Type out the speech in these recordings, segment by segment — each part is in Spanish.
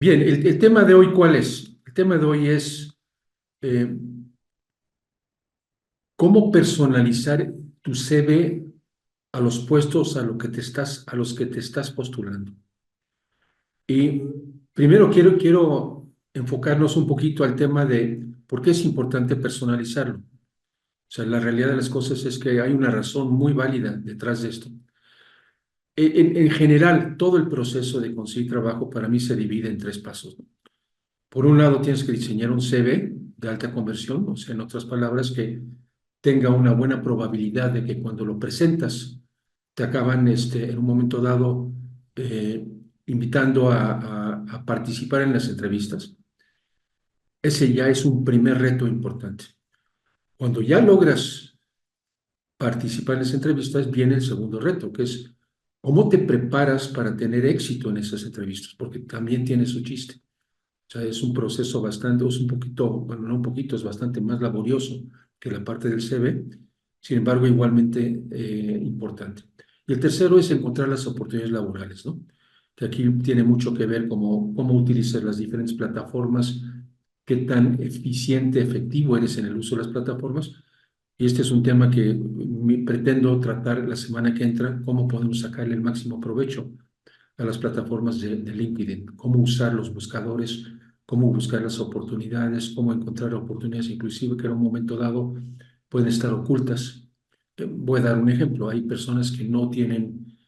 Bien, el tema de hoy, ¿cuál es? El tema de hoy es eh, cómo personalizar tu CV a los puestos a los que te estás postulando. Y primero quiero enfocarnos un poquito al tema de por qué es importante personalizarlo. O sea, la realidad de las cosas es que hay una razón muy válida detrás de esto. En general, todo el proceso de conseguir trabajo para mí se divide en tres pasos, ¿no? Por un lado, tienes que diseñar un CV de alta conversión, o sea, en otras palabras, que tenga una buena probabilidad de que cuando lo presentas te acaban en un momento dado eh, invitando a participar en las entrevistas. Ese ya es un primer reto importante. Cuando ya logras participar en las entrevistas, viene el segundo reto, que es cómo te preparas para tener éxito en esas entrevistas, porque también tiene su chiste. O sea, es un proceso bastante, es un poquito, bueno, no un poquito, es bastante más laborioso que la parte del CV, sin embargo, igualmente importante. Y el tercero es encontrar las oportunidades laborales, ¿no? Que aquí tiene mucho que ver cómo utilizas las diferentes plataformas, qué tan eficiente, efectivo eres en el uso de las plataformas. Y este es un tema que pretendo tratar la semana que entra, cómo podemos sacarle el máximo provecho a las plataformas de LinkedIn, cómo usar los buscadores, cómo buscar las oportunidades, cómo encontrar oportunidades, inclusive que en un momento dado pueden estar ocultas. Voy a dar un ejemplo. Hay personas que no tienen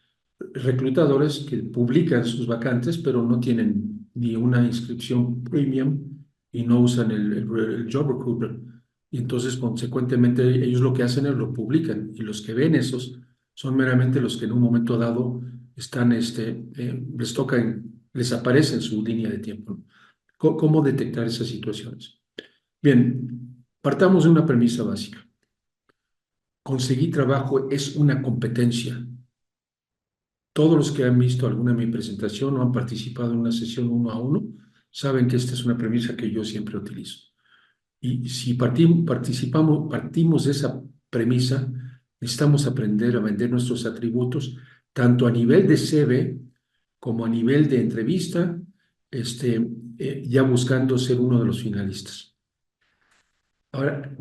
reclutadores que publican sus vacantes, pero no tienen ni una inscripción premium y no usan el job recruiter. Y entonces, consecuentemente, ellos lo que hacen es lo publican. Y los que ven esos son meramente los que en un momento dado están, les tocan, les aparece en su línea de tiempo, ¿no? ¿Cómo detectar esas situaciones? Bien, partamos de una premisa básica. Conseguir trabajo es una competencia. Todos los que han visto alguna de mi presentación o han participado en una sesión uno a uno saben que esta es una premisa que yo siempre utilizo. Y si partimos de esa premisa, necesitamos aprender a vender nuestros atributos, tanto a nivel de CV como a nivel de entrevista, ya buscando ser uno de los finalistas. Ahora,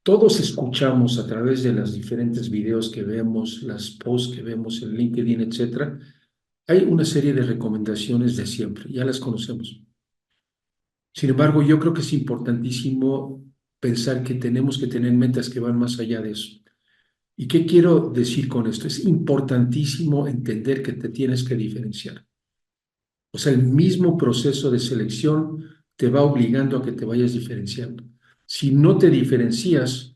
todos escuchamos a través de los diferentes videos que vemos, las posts que vemos en LinkedIn, etcétera. Hay una serie de recomendaciones de siempre, ya las conocemos. Sin embargo, yo creo que es importantísimo pensar que tenemos que tener metas que van más allá de eso. ¿Y qué quiero decir con esto? Es importantísimo entender que te tienes que diferenciar. O sea, el mismo proceso de selección te va obligando a que te vayas diferenciando. Si no te diferencias,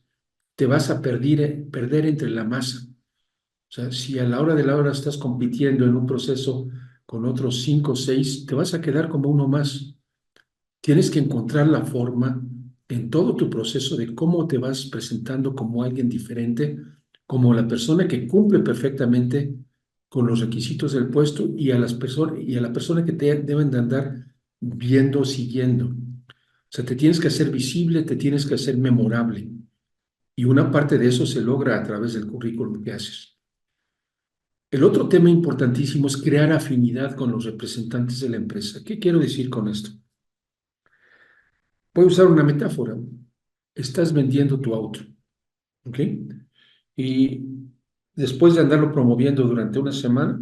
te vas a perder entre la masa. O sea, si a la hora de la hora estás compitiendo en un proceso con otros cinco o seis, te vas a quedar como uno más. Tienes que encontrar la forma en todo tu proceso de cómo te vas presentando como alguien diferente, como la persona que cumple perfectamente con los requisitos del puesto y a las personas y a la persona que te deben de andar viendo, siguiendo. O sea, te tienes que hacer visible, te tienes que hacer memorable. Y una parte de eso se logra a través del currículum que haces. El otro tema importantísimo es crear afinidad con los representantes de la empresa. ¿Qué quiero decir con esto? Voy a usar una metáfora. Estás vendiendo tu auto, ¿ok? Y después de andarlo promoviendo durante una semana,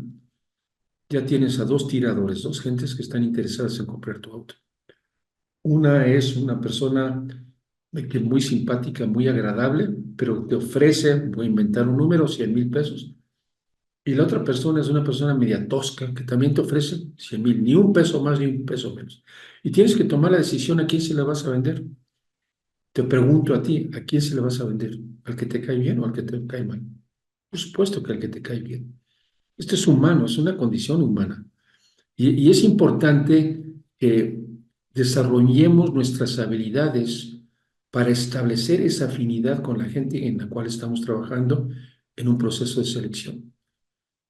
ya tienes a dos tiradores, dos gentes que están interesadas en comprar tu auto. Una es una persona que muy simpática, muy agradable, pero te ofrece, voy a inventar un número, 100,000 pesos. Y la otra persona es una persona media tosca que también te ofrece 100,000, ni un peso más ni un peso menos. Y tienes que tomar la decisión a quién se la vas a vender. Te pregunto a ti, ¿a quién se le vas a vender? ¿Al que te cae bien o al que te cae mal? Por supuesto que al que te cae bien. Esto es humano, es una condición humana. Y es importante que desarrollemos nuestras habilidades para establecer esa afinidad con la gente en la cual estamos trabajando en un proceso de selección.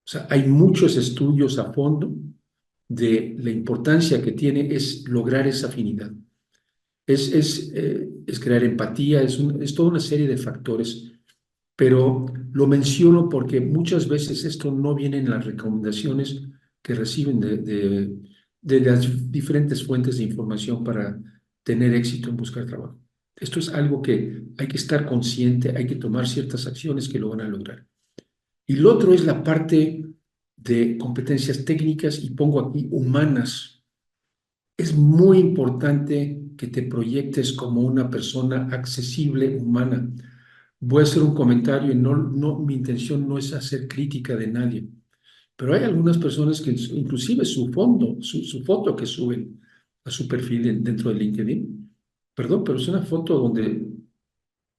O sea, hay muchos estudios a fondo de la importancia que tiene es lograr esa afinidad. Es crear empatía, es toda una serie de factores, pero lo menciono porque muchas veces esto no viene en las recomendaciones que reciben de las diferentes fuentes de información para tener éxito en buscar trabajo. Esto es algo que hay que estar consciente, hay que tomar ciertas acciones que lo van a lograr. Y lo otro es la parte de competencias técnicas y pongo aquí humanas. Es muy importante que te proyectes como una persona accesible, humana. Voy a hacer un comentario y mi intención no es hacer crítica de nadie, pero hay algunas personas que inclusive su foto que suben a su perfil dentro de LinkedIn, perdón, pero es una foto donde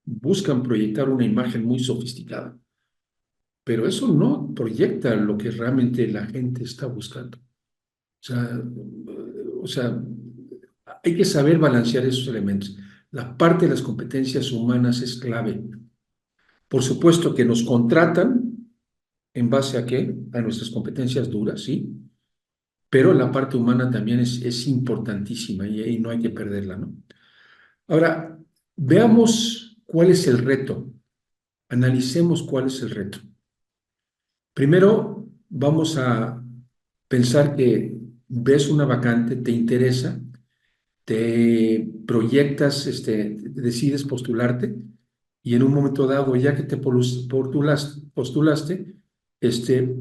buscan proyectar una imagen muy sofisticada, pero eso no proyecta lo que realmente la gente está buscando. O sea, hay que saber balancear esos elementos. La parte de las competencias humanas es clave. Por supuesto que nos contratan en base a qué? A nuestras competencias duras, ¿sí? Pero la parte humana también es importantísima y no hay que perderla, ¿no? Ahora, veamos cuál es el reto. Analicemos cuál es el reto. Primero, vamos a pensar que ves una vacante, te interesa, te proyectas, decides postularte y en un momento dado, ya que te postulaste, este,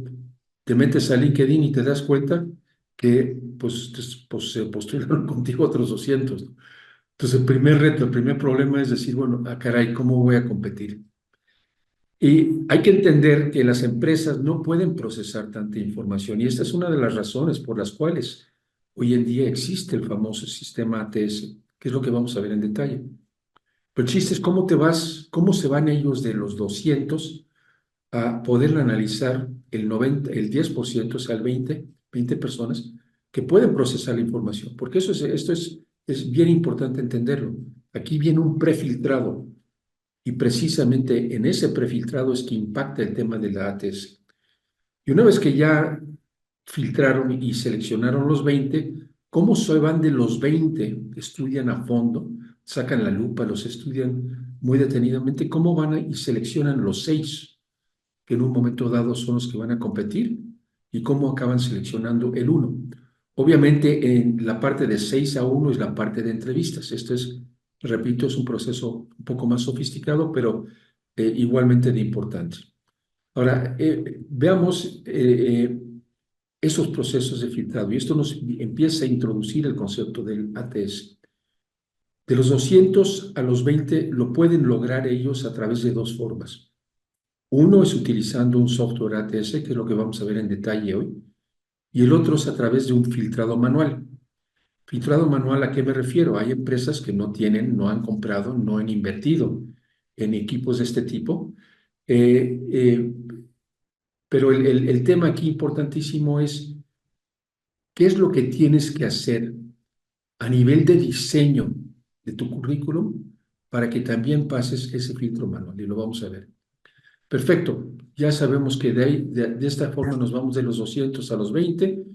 te metes a LinkedIn y te das cuenta que pues, se postularon contigo otros 200, ¿no? Entonces, el primer reto, el primer problema es decir, bueno, caray, ¿cómo voy a competir? Y hay que entender que las empresas no pueden procesar tanta información y esta es una de las razones por las cuales hoy en día existe el famoso sistema ATS, que es lo que vamos a ver en detalle. Pero el chiste es cómo se van ellos de los 200 a poder analizar el 10%, o sea, el 20 personas que pueden procesar la información, porque esto es bien importante entenderlo. Aquí viene un prefiltrado y precisamente en ese prefiltrado es que impacta el tema de la ATS. Y una vez que ya filtraron y seleccionaron los 20, ¿cómo se van de los 20? Estudian a fondo, sacan la lupa, los estudian muy detenidamente, ¿cómo van y seleccionan los 6 que en un momento dado son los que van a competir y cómo acaban seleccionando el uno? Obviamente, en la parte de 6-1 es la parte de entrevistas. Esto es, repito, es un proceso un poco más sofisticado, pero igualmente de importante. Ahora, veamos esos procesos de filtrado y esto nos empieza a introducir el concepto del ATS. De los 200 a los 20 lo pueden lograr ellos a través de dos formas. Uno es utilizando un software ATS, que es lo que vamos a ver en detalle hoy, y el otro es a través de un filtrado manual. Filtrado manual, ¿a qué me refiero? Hay empresas que no tienen, no han comprado, no han invertido en equipos de este tipo, eh, eh, pero el tema aquí importantísimo es qué es lo que tienes que hacer a nivel de diseño de tu currículum para que también pases ese filtro manual, y lo vamos a ver. Perfecto, ya sabemos que de esta forma nos vamos de los 200 a los 20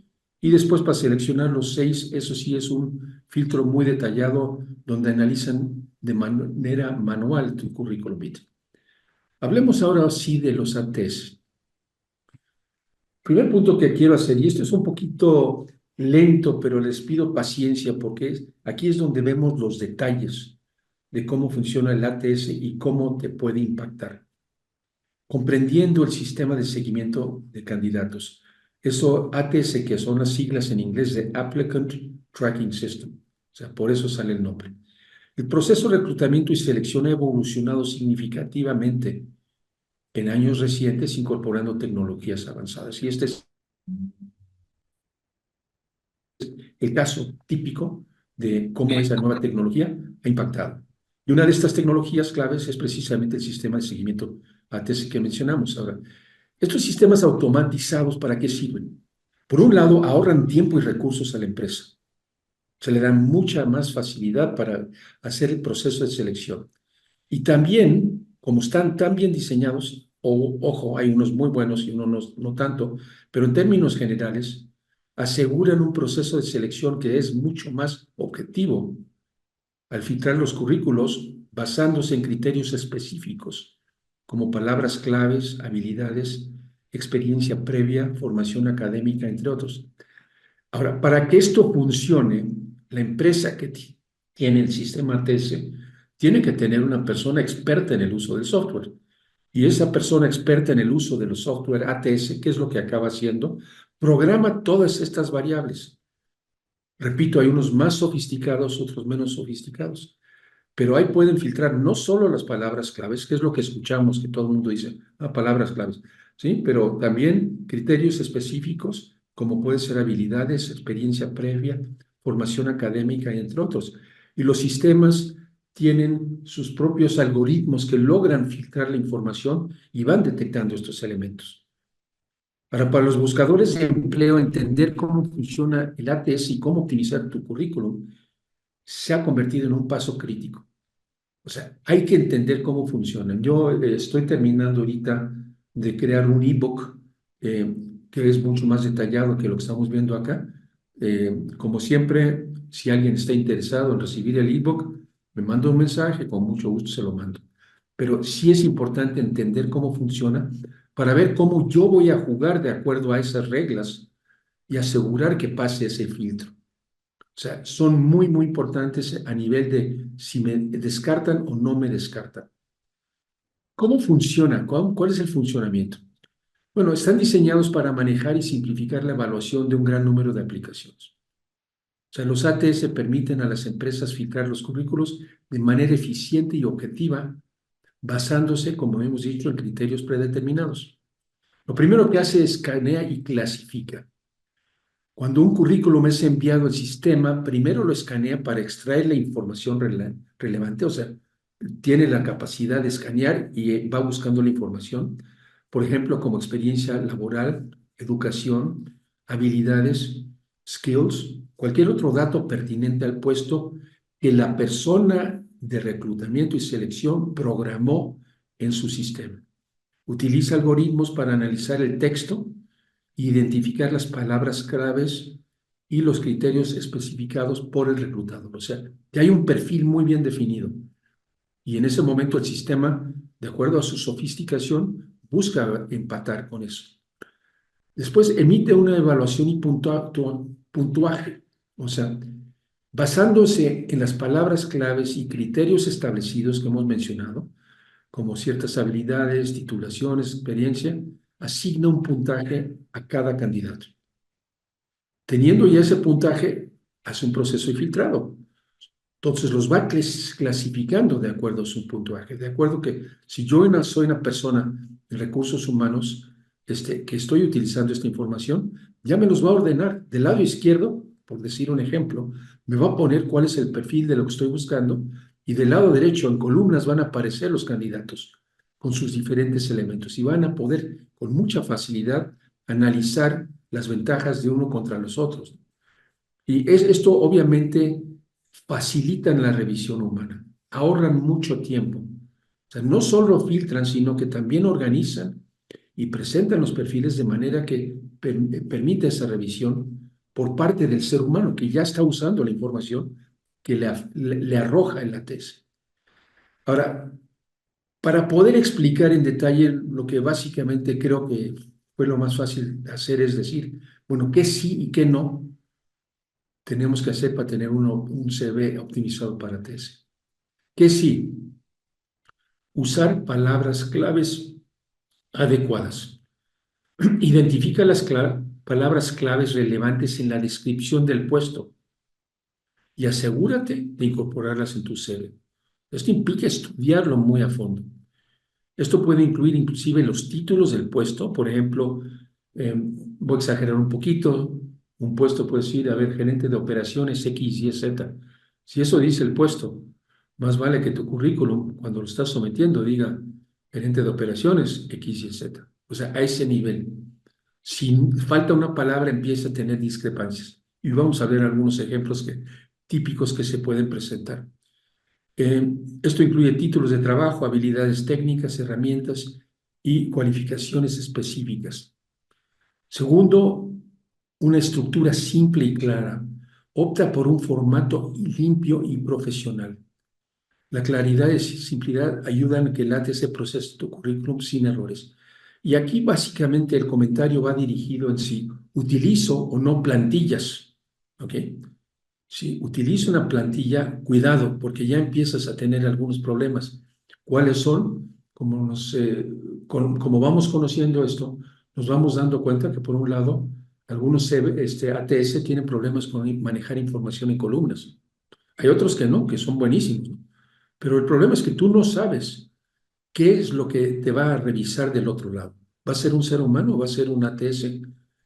y después para seleccionar los 6, eso sí es un filtro muy detallado donde analizan de manera manual tu currículum vitae. Hablemos ahora sí de los ATS. Primer punto que quiero hacer, y esto es un poquito lento, pero les pido paciencia porque aquí es donde vemos los detalles de cómo funciona el ATS y cómo te puede impactar comprendiendo el sistema de seguimiento de candidatos. Eso ATS, que son las siglas en inglés de Applicant Tracking System. O sea, por eso sale el nombre. El proceso de reclutamiento y selección ha evolucionado significativamente en años recientes, incorporando tecnologías avanzadas. Y este es el caso típico de cómo esa nueva tecnología ha impactado. Y una de estas tecnologías claves es precisamente el sistema de seguimiento ATS que mencionamos. Ahora, estos sistemas automatizados, ¿para qué sirven? Por un lado, ahorran tiempo y recursos a la empresa. Se le dan mucha más facilidad para hacer el proceso de selección. Y también, como están tan bien diseñados, ojo, hay unos muy buenos y unos no tanto, pero en términos generales, aseguran un proceso de selección que es mucho más objetivo al filtrar los currículos basándose en criterios específicos, como palabras claves, habilidades, experiencia previa, formación académica, entre otros. Ahora, para que esto funcione, la empresa que tiene el sistema ATS tiene que tener una persona experta en el uso del software. Y esa persona experta en el uso de los software ATS, ¿qué es lo que acaba haciendo? Programa todas estas variables. Repito, hay unos más sofisticados, otros menos sofisticados. Pero ahí pueden filtrar no solo las palabras claves, que es lo que escuchamos, que todo el mundo dice, palabras claves, ¿sí? Pero también criterios específicos, como pueden ser habilidades, experiencia previa, formación académica, entre otros. Y los sistemas tienen sus propios algoritmos que logran filtrar la información y van detectando estos elementos. Para los buscadores de empleo, entender cómo funciona el ATS y cómo optimizar tu currículum se ha convertido en un paso crítico. O sea, hay que entender cómo funcionan. Yo estoy terminando ahorita de crear un ebook eh, que es mucho más detallado que lo que estamos viendo acá. Como siempre, si alguien está interesado en recibir el ebook, me manda un mensaje, con mucho gusto se lo mando. Pero sí es importante entender cómo funciona para ver cómo yo voy a jugar de acuerdo a esas reglas y asegurar que pase ese filtro. O sea, son muy, muy importantes a nivel de si me descartan o no me descartan. ¿Cómo funciona? ¿Cuál es el funcionamiento? Bueno, están diseñados para manejar y simplificar la evaluación de un gran número de aplicaciones. O sea, los ATS permiten a las empresas filtrar los currículos de manera eficiente y objetiva, basándose, como hemos dicho, en criterios predeterminados. Lo primero que hace es escanea y clasifica. Cuando un currículum es enviado al sistema, primero lo escanea para extraer la información relevante, o sea, tiene la capacidad de escanear y va buscando la información, por ejemplo, como experiencia laboral, educación, habilidades, skills, cualquier otro dato pertinente al puesto que la persona de reclutamiento y selección programó en su sistema. Utiliza algoritmos para analizar el texto, identificar las palabras claves y los criterios especificados por el reclutador. O sea, que hay un perfil muy bien definido. Y en ese momento el sistema, de acuerdo a su sofisticación, busca empatar con eso. Después emite una evaluación y puntuaje. O sea, basándose en las palabras claves y criterios establecidos que hemos mencionado, como ciertas habilidades, titulaciones, experiencia, asigna un puntaje a cada candidato. Teniendo ya ese puntaje, hace un proceso de filtrado. Entonces los va clasificando de acuerdo a su puntaje, de acuerdo que si yo soy una persona de recursos humanos que estoy utilizando esta información, ya me los va a ordenar. Del lado izquierdo, por decir un ejemplo, me va a poner cuál es el perfil de lo que estoy buscando y del lado derecho en columnas van a aparecer los candidatos con sus diferentes elementos y van a poder con mucha facilidad analizar las ventajas de uno contra los otros. Y esto obviamente facilitan la revisión humana, ahorran mucho tiempo. O sea, no solo filtran, sino que también organizan y presentan los perfiles de manera que permite esa revisión por parte del ser humano que ya está usando la información que le arroja en la tesis. Ahora, para poder explicar en detalle lo que básicamente creo que fue lo más fácil de hacer es decir, bueno, qué sí y qué no tenemos que hacer para tener un CV optimizado para tesis. ¿Qué sí? Usar palabras claves adecuadas. Identifica las palabras claves relevantes en la descripción del puesto y asegúrate de incorporarlas en tu CV. Esto implica estudiarlo muy a fondo. Esto puede incluir inclusive los títulos del puesto. Por ejemplo, voy a exagerar un poquito. Un puesto puede decir, a ver, gerente de operaciones X, Y, Z. Si eso dice el puesto, más vale que tu currículum, cuando lo estás sometiendo, diga gerente de operaciones X, Y, Z. O sea, a ese nivel. Si falta una palabra, empieza a tener discrepancias. Y vamos a ver algunos ejemplos típicos que se pueden presentar. Esto incluye títulos de trabajo, habilidades técnicas, herramientas y cualificaciones específicas. Segundo, una estructura simple y clara. Opta por un formato limpio y profesional. La claridad y simplicidad ayudan a que el ATS procese tu currículum sin errores. Y aquí básicamente el comentario va dirigido en sí utilizo o no plantillas, ¿ok? Si utilizo una plantilla, cuidado, porque ya empiezas a tener algunos problemas. ¿Cuáles son? Como vamos conociendo esto, nos vamos dando cuenta que por un lado, algunos ATS tienen problemas con manejar información en columnas. Hay otros que no, que son buenísimos, ¿no? Pero el problema es que tú no sabes qué es lo que te va a revisar del otro lado. ¿Va a ser un ser humano o va a ser un ATS?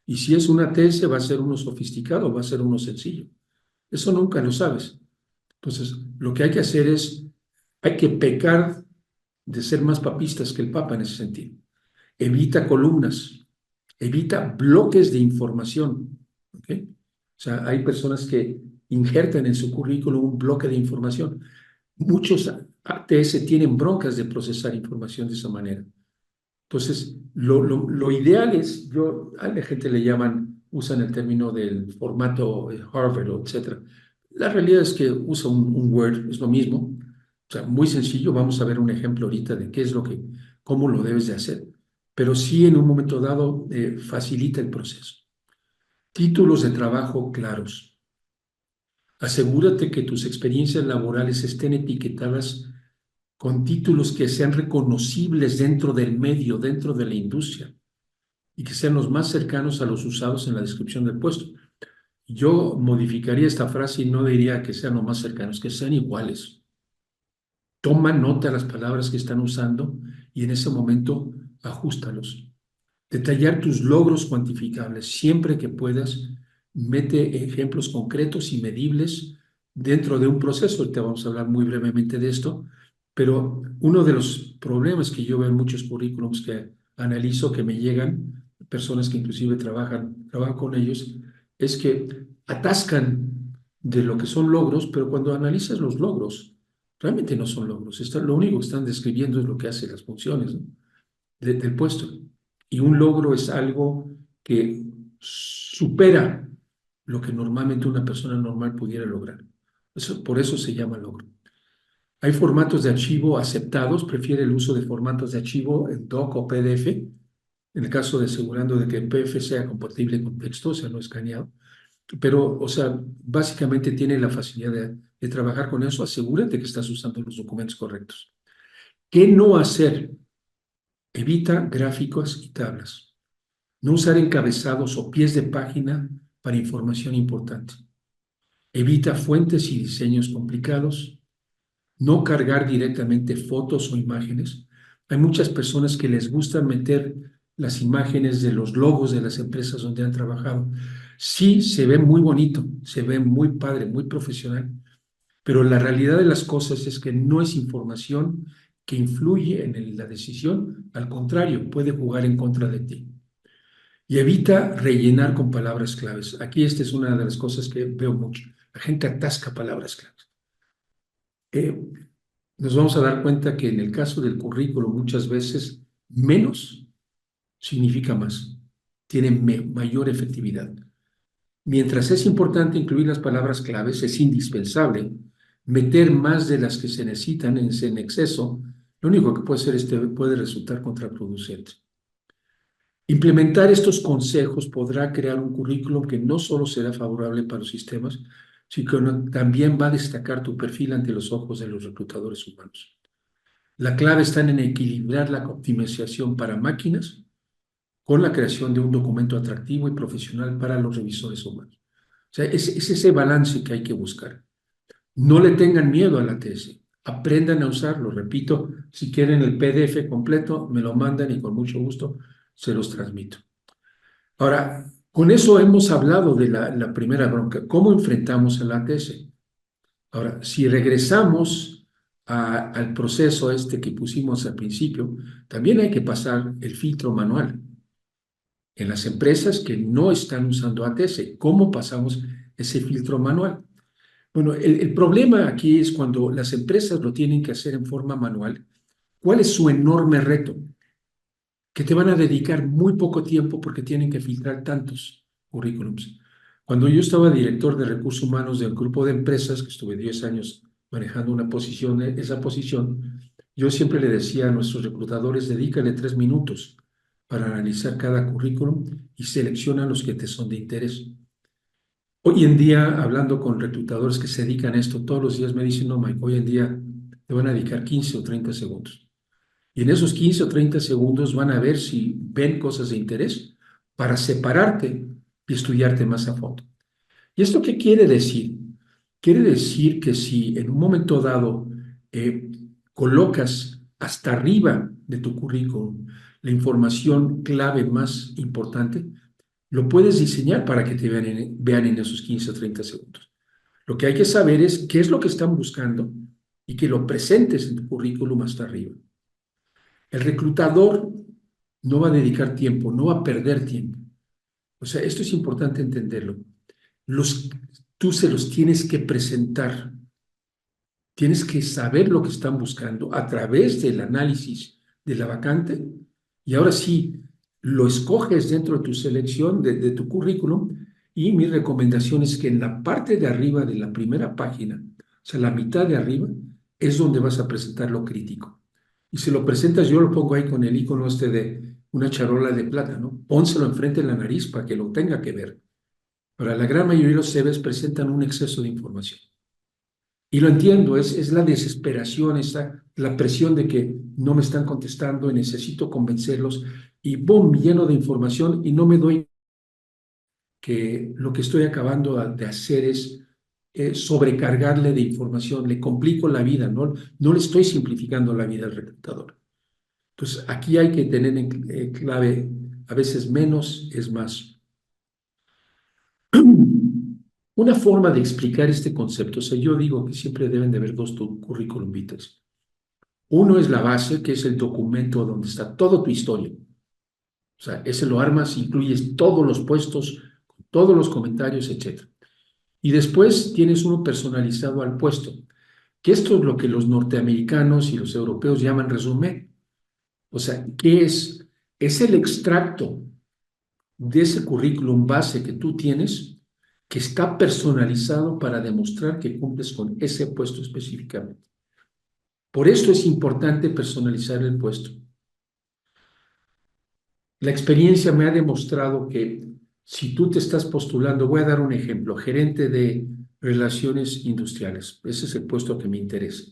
Y si es un ATS, ¿va a ser uno sofisticado o va a ser uno sencillo? Eso nunca lo sabes. Entonces, lo que hay que hacer es, hay que pecar de ser más papistas que el Papa en ese sentido. Evita columnas, evita bloques de información. ¿Ok? O sea, hay personas que injertan en su currículum un bloque de información. Muchos ATS tienen broncas de procesar información de esa manera. Entonces, lo ideal es, a la gente le llaman, usan el término del formato Harvard, o etcétera. La realidad es que usa un Word, es lo mismo. O sea, muy sencillo. Vamos a ver un ejemplo ahorita de qué es cómo lo debes de hacer. Pero sí, en un momento dado, facilita el proceso. Títulos de trabajo claros. Asegúrate que tus experiencias laborales estén etiquetadas con títulos que sean reconocibles dentro del medio, dentro de la industria, y que sean los más cercanos a los usados en la descripción del puesto. Yo modificaría esta frase y no diría que sean los más cercanos, que sean iguales. Toma nota de las palabras que están usando y en ese momento ajustalos. Detallar tus logros cuantificables. Siempre que puedas, mete ejemplos concretos y medibles dentro de un proceso. Ahorita vamos a hablar muy brevemente de esto, pero uno de los problemas que yo veo en muchos currículums que analizo, que me llegan, personas que inclusive trabajan con ellos, es que atascan de lo que son logros, pero cuando analizas los logros, realmente no son logros. Lo único que están describiendo es lo que hacen las funciones, ¿no? Del puesto. Y un logro es algo que supera lo que normalmente una persona normal pudiera lograr. Por eso se llama logro. Hay formatos de archivo aceptados, prefiere el uso de formatos de archivo en doc o PDF, en el caso de asegurando de que el PDF sea compatible con texto, o sea, no escaneado. Pero, o sea, básicamente tiene la facilidad de trabajar con eso. Asegúrate que estás usando los documentos correctos. ¿Qué no hacer? Evita gráficos y tablas. No usar encabezados o pies de página para información importante. Evita fuentes y diseños complicados. No cargar directamente fotos o imágenes. Hay muchas personas que les gusta meter las imágenes de los logos de las empresas donde han trabajado. Sí, se ve muy bonito, se ve muy padre, muy profesional, pero la realidad de las cosas es que no es información que influye en la decisión, al contrario, puede jugar en contra de ti. Y evita rellenar con palabras claves. Aquí esta es una de las cosas que veo mucho. La gente atasca palabras claves. Eh, Nos vamos a dar cuenta que en el caso del currículo muchas veces menos significa más, tiene mayor efectividad. Mientras es importante incluir las palabras claves, es indispensable meter más de las que se necesitan en exceso. Lo único que puede ser puede resultar contraproducente. Implementar estos consejos podrá crear un currículum que no solo será favorable para los sistemas, sino que también va a destacar tu perfil ante los ojos de los reclutadores humanos. La clave está en equilibrar la optimización para máquinas con la creación de un documento atractivo y profesional para los revisores humanos. O sea, es ese balance que hay que buscar. No le tengan miedo a la TS, aprendan a usarlo. Repito, si quieren el PDF completo, me lo mandan y con mucho gusto se los transmito. Ahora, con eso hemos hablado de la primera bronca. ¿Cómo enfrentamos el ATS? Ahora, si regresamos al proceso este que pusimos al principio, también hay que pasar el filtro manual. En las empresas que no están usando ATS, ¿cómo pasamos ese filtro manual? Bueno, el problema aquí es cuando las empresas lo tienen que hacer en forma manual. ¿Cuál es su enorme reto? Que te van a dedicar muy poco tiempo porque tienen que filtrar tantos currículums. Cuando yo estaba director de recursos humanos del grupo de empresas, que estuve 10 años manejando esa posición, yo siempre le decía a nuestros reclutadores, dedícale 3 minutos para analizar cada currículum y selecciona los que te son de interés. Hoy en día, hablando con reclutadores que se dedican a esto, todos los días me dicen, no, Mike, hoy en día te van a dedicar 15 o 30 segundos. Y en esos 15 o 30 segundos van a ver si ven cosas de interés para separarte y estudiarte más a fondo. ¿Y esto qué quiere decir? Quiere decir que si en un momento dado eh, colocas hasta arriba de tu currículum la información clave más importante, lo puedes diseñar para que te vean en esos 15 o 30 segundos. Lo que hay que saber es qué es lo que están buscando y que lo presentes en tu currículum hasta arriba. El reclutador no va a dedicar tiempo, no va a perder tiempo. O sea, esto es importante entenderlo. Los, tú se los tienes que presentar. Tienes que saber lo que están buscando a través del análisis de la vacante y ahora sí, lo escoges dentro de tu selección, de tu currículum y mi recomendación es que en la parte de arriba de la primera página, o sea, la mitad de arriba, es donde vas a presentar lo crítico. Y si lo presentas, yo lo pongo ahí con el icono este de una charola de plata, ¿no? Pónselo enfrente de la nariz para que lo tenga que ver. Para la gran mayoría de los CVs presentan un exceso de información. Y lo entiendo, es la desesperación, la presión de que no me están contestando y necesito convencerlos y ¡boom! Lleno de información y no me doy que lo que estoy acabando de hacer es sobrecargarle de información, le complico la vida, no le estoy simplificando la vida al reclutador. Entonces, aquí hay que tener en clave, a veces menos es más. Una forma de explicar este concepto, o sea, yo digo que siempre deben de haber dos currículum vitae. Uno es la base, que es el documento donde está toda tu historia. O sea, ese lo armas, incluyes todos los puestos, todos los comentarios, etc. Y después tienes uno personalizado al puesto, que esto es lo que los norteamericanos y los europeos llaman resumen. O sea, ¿qué es? Es el extracto de ese currículum base que tú tienes, que está personalizado para demostrar que cumples con ese puesto específicamente. Por esto es importante personalizar el puesto. La experiencia me ha demostrado que si tú te estás postulando, voy a dar un ejemplo, gerente de relaciones industriales, ese es el puesto que me interesa.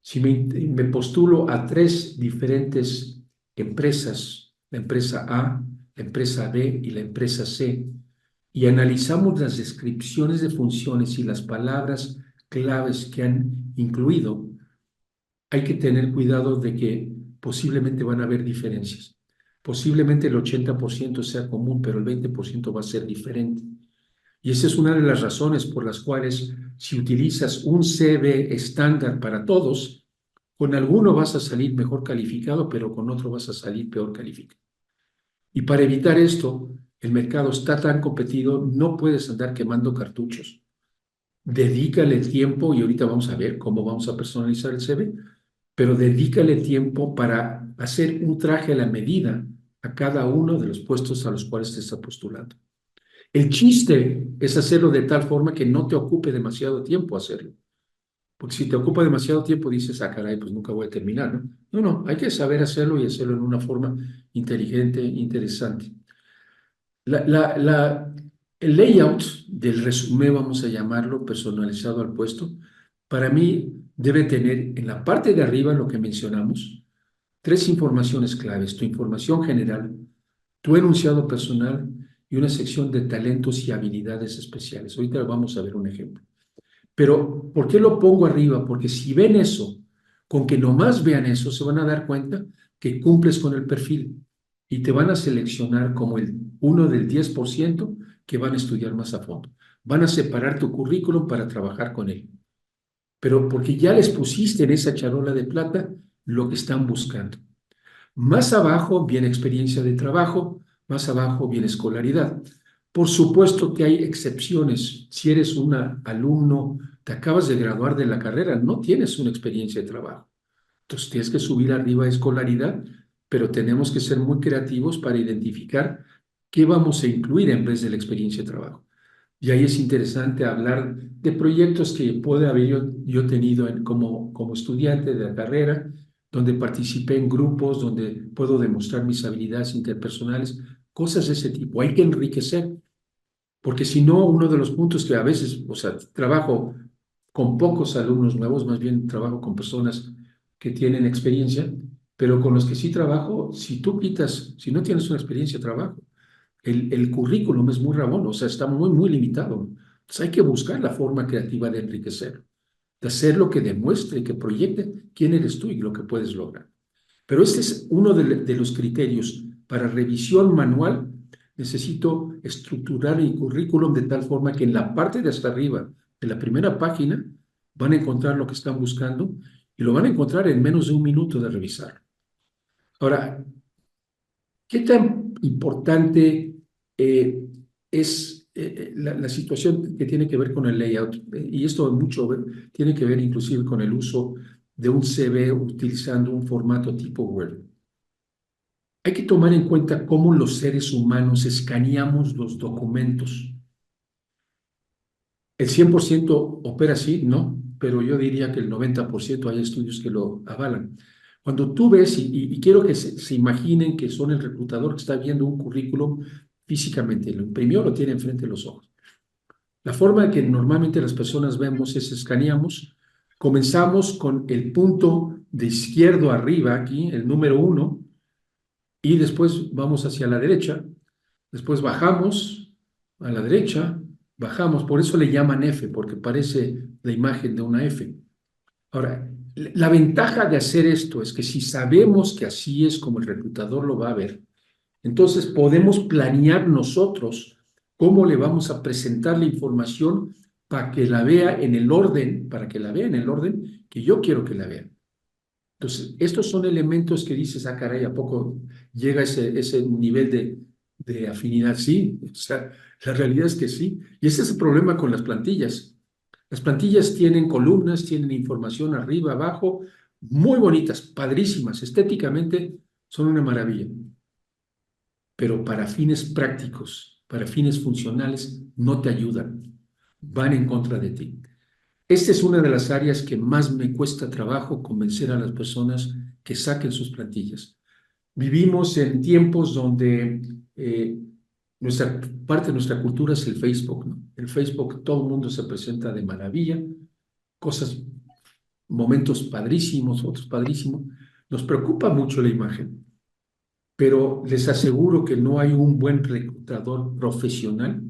Si me postulo a tres diferentes empresas, la empresa A, la empresa B y la empresa C, y analizamos las descripciones de funciones y las palabras claves que han incluido, hay que tener cuidado de que posiblemente van a haber diferencias. Posiblemente el 80% sea común, pero el 20% va a ser diferente. Y esa es una de las razones por las cuales si utilizas un CV estándar para todos, con alguno vas a salir mejor calificado, pero con otro vas a salir peor calificado. Y para evitar esto, el mercado está tan competido, no puedes andar quemando cartuchos. Dedícale tiempo, y ahorita vamos a ver cómo vamos a personalizar el CV, pero dedícale tiempo para hacer un traje a la medida a cada uno de los puestos a los cuales te está postulando. El chiste es hacerlo de tal forma que no te ocupe demasiado tiempo hacerlo. Porque si te ocupa demasiado tiempo, dices, ah, caray, pues nunca voy a terminar, ¿no? No, no, hay que saber hacerlo y hacerlo en una forma inteligente, interesante. El layout del resumen, vamos a llamarlo, personalizado al puesto, para mí debe tener en la parte de arriba lo que mencionamos, tres informaciones claves: tu información general, tu enunciado personal y una sección de talentos y habilidades especiales. Ahorita vamos a ver un ejemplo. Pero, ¿por qué lo pongo arriba? Porque si ven eso, con que nomás vean eso, se van a dar cuenta que cumples con el perfil y te van a seleccionar como el uno del 10% que van a estudiar más a fondo. Van a separar tu currículum para trabajar con él. Pero porque ya les pusiste en esa charola de plata lo que están buscando. Más abajo viene experiencia de trabajo, más abajo viene escolaridad. Por supuesto que hay excepciones. Si eres un alumno, te acabas de graduar de la carrera, no tienes una experiencia de trabajo. Entonces tienes que subir arriba a escolaridad, pero tenemos que ser muy creativos para identificar qué vamos a incluir en vez de la experiencia de trabajo. Y ahí es interesante hablar de proyectos que puede haber yo tenido como estudiante de la carrera, donde participé en grupos, donde puedo demostrar mis habilidades interpersonales, cosas de ese tipo. Hay que enriquecer, porque si no, uno de los puntos que a veces, o sea, trabajo con pocos alumnos nuevos, más bien trabajo con personas que tienen experiencia, pero con los que sí trabajo, si tú quitas, si no tienes una experiencia de trabajo, el currículum es muy rabón, o sea, está muy, muy limitado. Entonces hay que buscar la forma creativa de enriquecer, de hacer lo que demuestre, que proyecte quién eres tú y lo que puedes lograr. Pero este es uno de los criterios. Para revisión manual, necesito estructurar mi currículum de tal forma que en la parte de hasta arriba, de la primera página, van a encontrar lo que están buscando y lo van a encontrar en menos de un minuto de revisar. Ahora, ¿qué tan importante es la situación que tiene que ver con el layout? Y esto mucho tiene que ver inclusive con el uso de un CV utilizando un formato tipo Word. Hay que tomar en cuenta cómo los seres humanos escaneamos los documentos. ¿El 100% opera así? No, pero yo diría que el 90% hay estudios que lo avalan. Cuando tú ves, y quiero que se imaginen que son el reclutador que está viendo un currículum físicamente, lo imprimió, lo tiene enfrente de los ojos. La forma en que normalmente las personas vemos es escaneamos, comenzamos con el punto de izquierdo arriba aquí, el número 1, y después vamos hacia la derecha, después bajamos a la derecha, bajamos, por eso le llaman F, porque parece la imagen de una F. Ahora, la ventaja de hacer esto es que si sabemos que así es como el reclutador lo va a ver, entonces podemos planear nosotros cómo le vamos a presentar la información para que la vea en el orden, para que la vea en el orden que yo quiero que la vea. Entonces, estos son elementos que dices, ah, caray, ¿a poco llega ese nivel de afinidad? Sí, o sea, la realidad es que sí. Y ese es el problema con las plantillas. Las plantillas tienen columnas, tienen información arriba, abajo, muy bonitas, padrísimas, estéticamente son una maravilla. Pero para fines prácticos, para fines funcionales, no te ayudan, van en contra de ti. Esta es una de las áreas que más me cuesta trabajo convencer a las personas que saquen sus plantillas. Vivimos en tiempos donde parte de nuestra cultura es el Facebook, ¿no? El Facebook todo el mundo se presenta de maravilla, cosas, momentos padrísimos, otros padrísimos. Nos preocupa mucho la imagen, pero les aseguro que no hay un buen reclutador profesional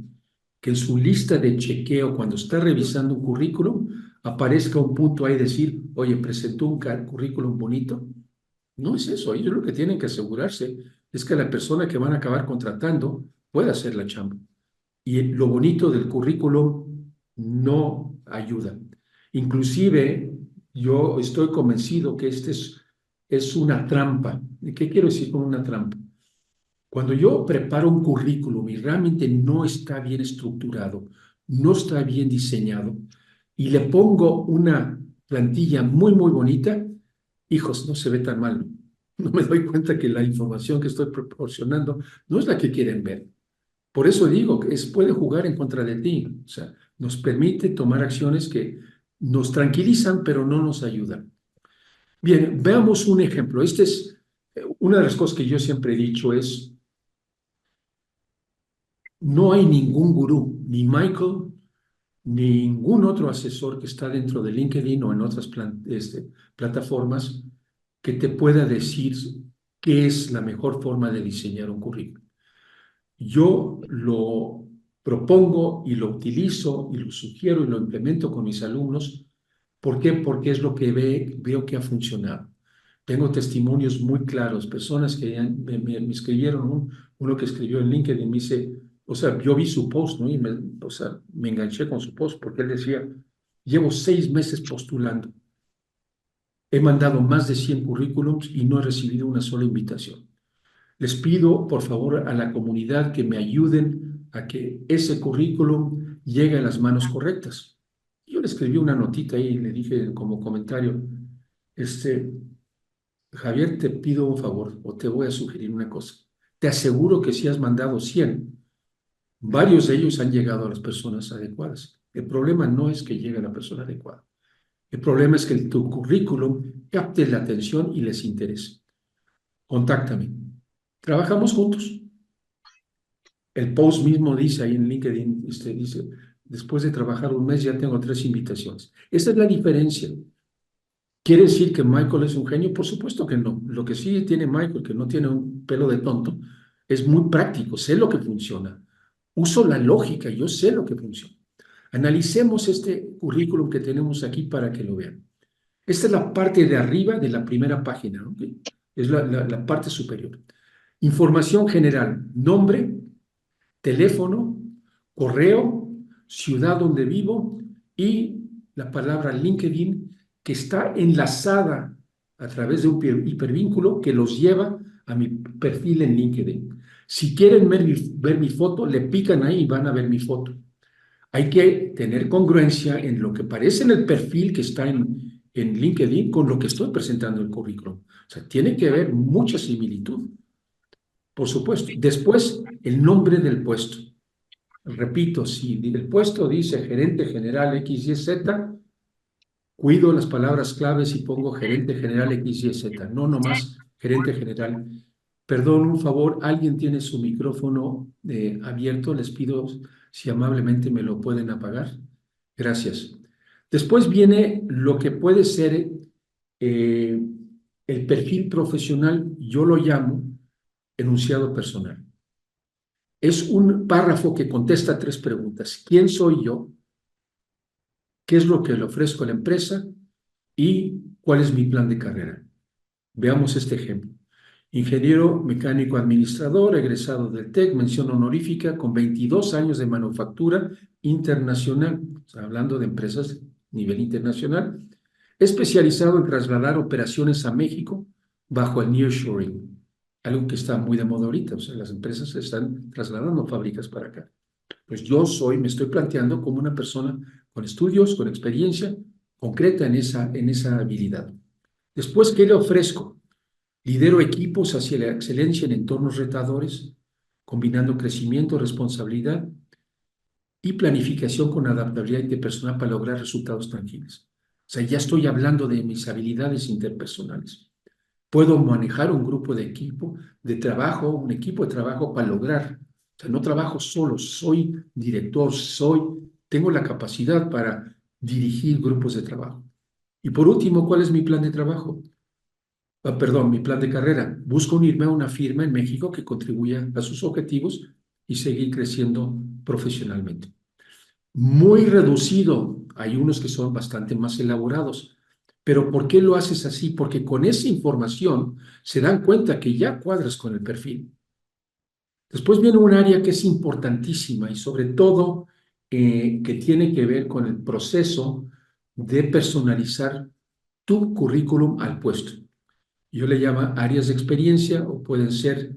que en su lista de chequeo, cuando está revisando un currículum, aparezca un punto ahí decir, oye, presentó un currículum bonito. No es eso, ellos lo que tienen que asegurarse es que la persona que van a acabar contratando pueda hacer la chamba. Y lo bonito del currículum no ayuda. Inclusive, yo estoy convencido que es una trampa. ¿Qué quiero decir con una trampa? Cuando yo preparo un currículum y realmente no está bien estructurado, no está bien diseñado, y le pongo una plantilla muy, muy bonita, hijos, no se ve tan mal. No me doy cuenta que la información que estoy proporcionando no es la que quieren ver. Por eso digo que puede jugar en contra de ti. O sea, nos permite tomar acciones que nos tranquilizan, pero no nos ayudan. Bien, veamos un ejemplo. Este es una de las cosas que yo siempre he dicho es, no hay ningún gurú, ni Michael, ni ningún otro asesor que está dentro de LinkedIn o en otras plataformas que te pueda decir qué es la mejor forma de diseñar un currículum. Yo lo propongo y lo utilizo y lo sugiero y lo implemento con mis alumnos. ¿Por qué? Porque es lo que veo que ha funcionado. Tengo testimonios muy claros, personas que me escribieron, uno que escribió en LinkedIn, me dice, o sea, yo vi su post, ¿no? O sea, me enganché con su post porque él decía, llevo 6 meses postulando, he mandado más de 100 currículums y no he recibido una sola invitación. Les pido, por favor, a la comunidad que me ayuden a que ese currículum llegue a las manos correctas. Yo le escribí una notita ahí y le dije como comentario, este, Javier, te pido un favor o te voy a sugerir una cosa. Te aseguro que si has mandado 100, varios de ellos han llegado a las personas adecuadas. El problema no es que llegue a la persona adecuada. El problema es que tu currículum capte la atención y les interese. Contáctame. Trabajamos juntos. El post mismo dice ahí en LinkedIn, dice, después de trabajar un mes ya tengo 3 invitaciones. Esa es la diferencia. ¿Quiere decir que Michael es un genio? Por supuesto que no. Lo que sí tiene Michael, que no tiene un pelo de tonto, es muy práctico, sé lo que funciona. Uso la lógica, yo sé lo que funciona. Analicemos este currículum que tenemos aquí para que lo vean. Esta es la parte de arriba de la primera página, ¿ok? Es la parte superior. Información general, nombre, teléfono, correo, ciudad donde vivo y la palabra LinkedIn que está enlazada a través de un hipervínculo que los lleva a mi perfil en LinkedIn. Si quieren ver mi foto, le pican ahí y van a ver mi foto. Hay que tener congruencia en lo que parece en el perfil que está en LinkedIn con lo que estoy presentando en el currículum. O sea, tiene que haber mucha similitud, por supuesto. Después, el nombre del puesto. Repito, si el puesto dice gerente general X, Y, Z, cuido las palabras claves y pongo gerente general X, Y, Z, no nomás gerente general. Perdón, un favor, alguien tiene su micrófono abierto, les pido si amablemente me lo pueden apagar. Gracias. Después viene lo que puede ser eh, el perfil profesional, yo lo llamo enunciado personal. Es un párrafo que contesta 3 preguntas. ¿Quién soy yo? ¿Qué es lo que le ofrezco a la empresa? ¿Y cuál es mi plan de carrera? Veamos este ejemplo. Ingeniero mecánico administrador, egresado del TEC, mención honorífica, con 22 años de manufactura internacional, o sea, hablando de empresas a nivel internacional, especializado en trasladar operaciones a México bajo el nearshoring, algo que está muy de moda ahorita, o sea, las empresas están trasladando fábricas para acá. Pues yo me estoy planteando como una persona con estudios, con experiencia concreta en esa habilidad. Después, ¿qué le ofrezco? Lidero equipos hacia la excelencia en entornos retadores, combinando crecimiento, responsabilidad y planificación con adaptabilidad interpersonal para lograr resultados tangibles. O sea, ya estoy hablando de mis habilidades interpersonales. Puedo manejar un grupo de trabajo, un equipo de trabajo para lograr. O sea, no trabajo solo, soy director, tengo la capacidad para dirigir grupos de trabajo. Y por último, ¿cuál es mi plan de trabajo? Perdón, mi plan de carrera. Busco unirme a una firma en México que contribuya a sus objetivos y seguir creciendo profesionalmente. Muy reducido, hay unos que son bastante más elaborados. Pero ¿por qué lo haces así? Porque con esa información se dan cuenta que ya cuadras con el perfil. Después viene un área que es importantísima y sobre todo que tiene que ver con el proceso de personalizar tu currículum al puesto. Yo le llamo áreas de experiencia o pueden ser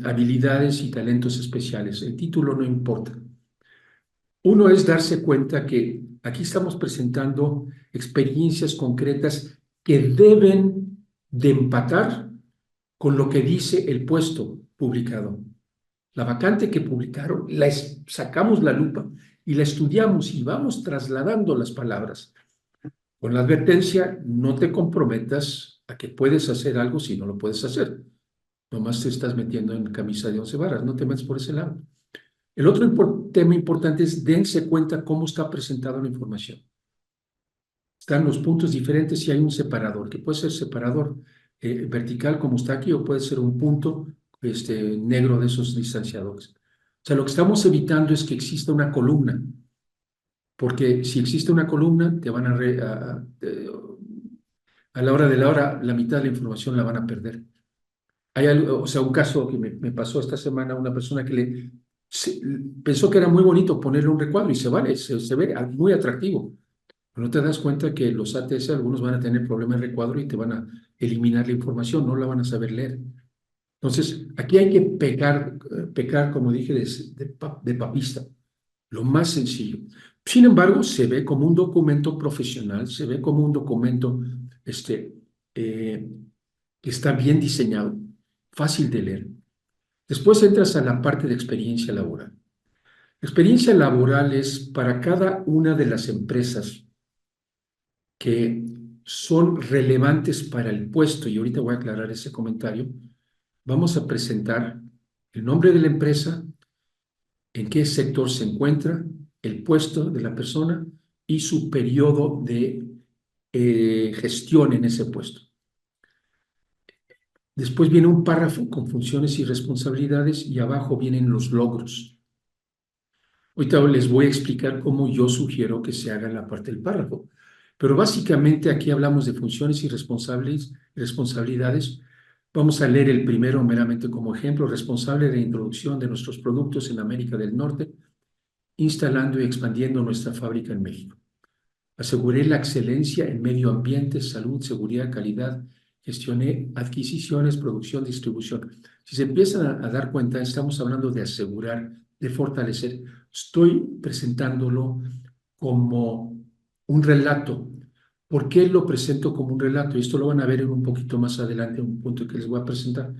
habilidades y talentos especiales. El título no importa. Uno es darse cuenta que aquí estamos presentando experiencias concretas que deben de empatar con lo que dice el puesto publicado. La vacante que publicaron, sacamos la lupa y la estudiamos y vamos trasladando las palabras. Con la advertencia, no te comprometas a que puedes hacer algo si no lo puedes hacer. Nomás te estás metiendo en camisa de 11 varas, no te metas por ese lado. El otro tema importante es dense cuenta cómo está presentada la información. Están los puntos diferentes y hay un separador, que puede ser separador vertical como está aquí o puede ser un punto negro de esos distanciadores. O sea, lo que estamos evitando es que exista una columna, porque si existe una columna, te van a la hora de la hora, la mitad de la información la van a perder. Hay algo, o sea, un caso que me pasó esta semana, una persona que pensó que era muy bonito ponerle un recuadro y se ve muy atractivo. Pero no te das cuenta que los ATS, algunos van a tener problemas de recuadro y te van a eliminar la información, no la van a saber leer. Entonces, aquí hay que pecar, como dije, de papista, lo más sencillo. Sin embargo, se ve como un documento profesional, se ve como un documento eh, que está bien diseñado, fácil de leer. Después entras a la parte de experiencia laboral. Experiencia laboral es para cada una de las empresas que son relevantes para el puesto, y ahorita voy a aclarar ese comentario, vamos a presentar el nombre de la empresa, en qué sector se encuentra, el puesto de la persona y su periodo de gestión en ese puesto. Después viene un párrafo con funciones y responsabilidades y abajo vienen los logros. Ahorita les voy a explicar cómo yo sugiero que se haga la parte del párrafo. Pero básicamente aquí hablamos de funciones y responsabilidades. Vamos a leer el primero meramente como ejemplo, responsable de introducción de nuestros productos en América del Norte, instalando y expandiendo nuestra fábrica en México. Aseguré la excelencia en medio ambiente, salud, seguridad, calidad, gestioné adquisiciones, producción, distribución. Si se empiezan a dar cuenta, estamos hablando de asegurar, de fortalecer. Estoy presentándolo como un relato. ¿Por qué lo presento como un relato? Y esto lo van a ver en un poquito más adelante, un punto que les voy a presentar.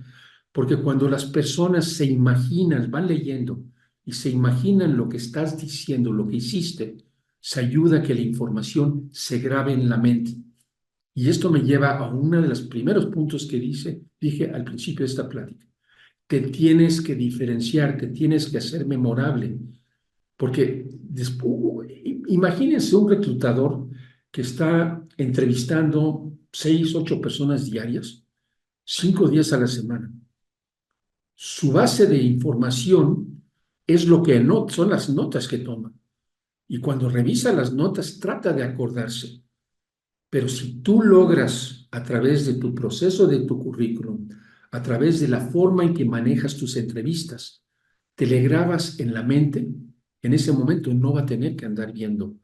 Porque cuando las personas se imaginan, van leyendo y se imaginan lo que estás diciendo, lo que hiciste, se ayuda a que la información se grabe en la mente. Y esto me lleva a uno de los primeros puntos que dije al principio de esta plática. Te tienes que diferenciar, te tienes que hacer memorable, porque imagínense un reclutador que está entrevistando 6, 8 personas diarias, 5 días a la semana. Su base de información es lo que son las notas que toma. Y cuando revisa las notas, trata de acordarse. Pero si tú logras, a través de tu proceso de tu currículum, a través de la forma en que manejas tus entrevistas, te le grabas en la mente, en ese momento no va a tener que andar viendo